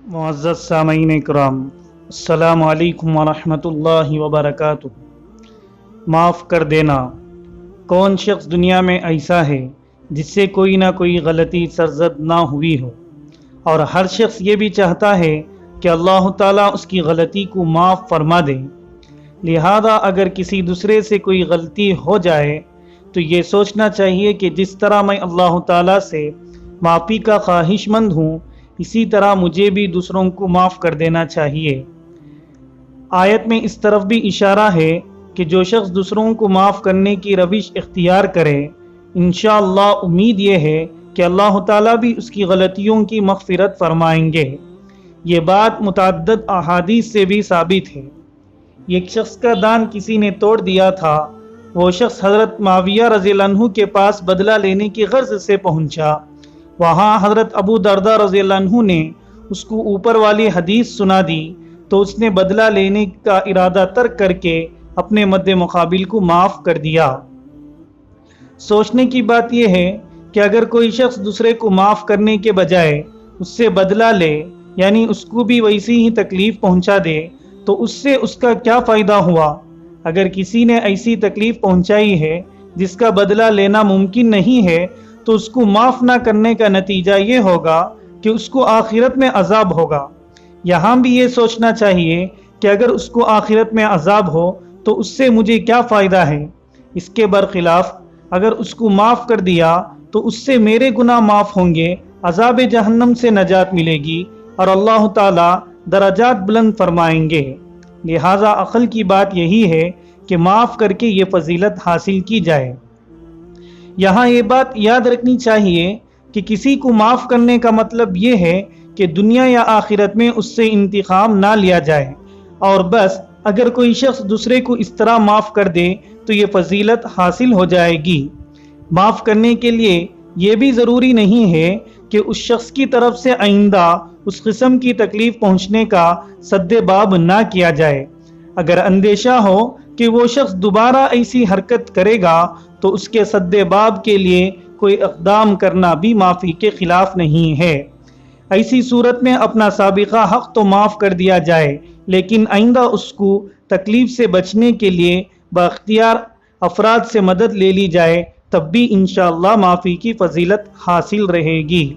معزز سامعین کرام، السلام علیکم ورحمۃ اللہ وبرکاتہ۔ معاف کر دینا۔ کون شخص دنیا میں ایسا ہے جس سے کوئی نہ کوئی غلطی سرزد نہ ہوئی ہو، اور ہر شخص یہ بھی چاہتا ہے کہ اللہ تعالیٰ اس کی غلطی کو معاف فرما دے۔ لہذا اگر کسی دوسرے سے کوئی غلطی ہو جائے تو یہ سوچنا چاہیے کہ جس طرح میں اللہ تعالیٰ سے معافی کا خواہش مند ہوں، اسی طرح مجھے بھی دوسروں کو معاف کر دینا چاہیے۔ آیت میں اس طرف بھی اشارہ ہے کہ جو شخص دوسروں کو معاف کرنے کی روش اختیار کرے، انشاءاللہ امید یہ ہے کہ اللہ تعالیٰ بھی اس کی غلطیوں کی مغفرت فرمائیں گے۔ یہ بات متعدد احادیث سے بھی ثابت ہے۔ ایک شخص کا دان کسی نے توڑ دیا تھا۔ وہ شخص حضرت معاویہ رضی اللہ عنہ کے پاس بدلہ لینے کی غرض سے پہنچا۔ وہاں حضرت ابو درداء رضی اللہ عنہ نے اس کو اوپر والی حدیث سنا دی تو اس نے بدلہ لینے کا ارادہ ترک کر کے اپنے مد مقابل کو معاف کر دیا۔ سوچنے کی بات یہ ہے کہ اگر کوئی شخص دوسرے کو معاف کرنے کے بجائے اس سے بدلہ لے، یعنی اس کو بھی ویسی ہی تکلیف پہنچا دے، تو اس سے اس کا کیا فائدہ ہوا؟ اگر کسی نے ایسی تکلیف پہنچائی ہے جس کا بدلہ لینا ممکن نہیں ہے تو اس کو معاف نہ کرنے کا نتیجہ یہ ہوگا کہ اس کو آخرت میں عذاب ہوگا۔ یہاں بھی یہ سوچنا چاہیے کہ اگر اس کو آخرت میں عذاب ہو تو اس سے مجھے کیا فائدہ ہے؟ اس کے برخلاف اگر اس کو معاف کر دیا تو اس سے میرے گناہ معاف ہوں گے، عذاب جہنم سے نجات ملے گی اور اللہ تعالی درجات بلند فرمائیں گے۔ لہٰذا عقل کی بات یہی ہے کہ معاف کر کے یہ فضیلت حاصل کی جائے۔ یہاں یہ بات یاد رکھنی چاہیے کہ کسی کو معاف کرنے کا مطلب یہ ہے کہ دنیا یا آخرت میں اس سے انتقام نہ لیا جائے، اور بس اگر کوئی شخص دوسرے کو اس طرح معاف کر دے تو یہ فضیلت حاصل ہو جائے گی۔ معاف کرنے کے لیے یہ بھی ضروری نہیں ہے کہ اس شخص کی طرف سے آئندہ اس قسم کی تکلیف پہنچنے کا سد باب نہ کیا جائے۔ اگر اندیشہ ہو کہ وہ شخص دوبارہ ایسی حرکت کرے گا تو اس کے سد باب کے لیے کوئی اقدام کرنا بھی معافی کے خلاف نہیں ہے۔ ایسی صورت میں اپنا سابقہ حق تو معاف کر دیا جائے، لیکن آئندہ اس کو تکلیف سے بچنے کے لیے بااختیار افراد سے مدد لے لی جائے، تب بھی انشاءاللہ معافی کی فضیلت حاصل رہے گی۔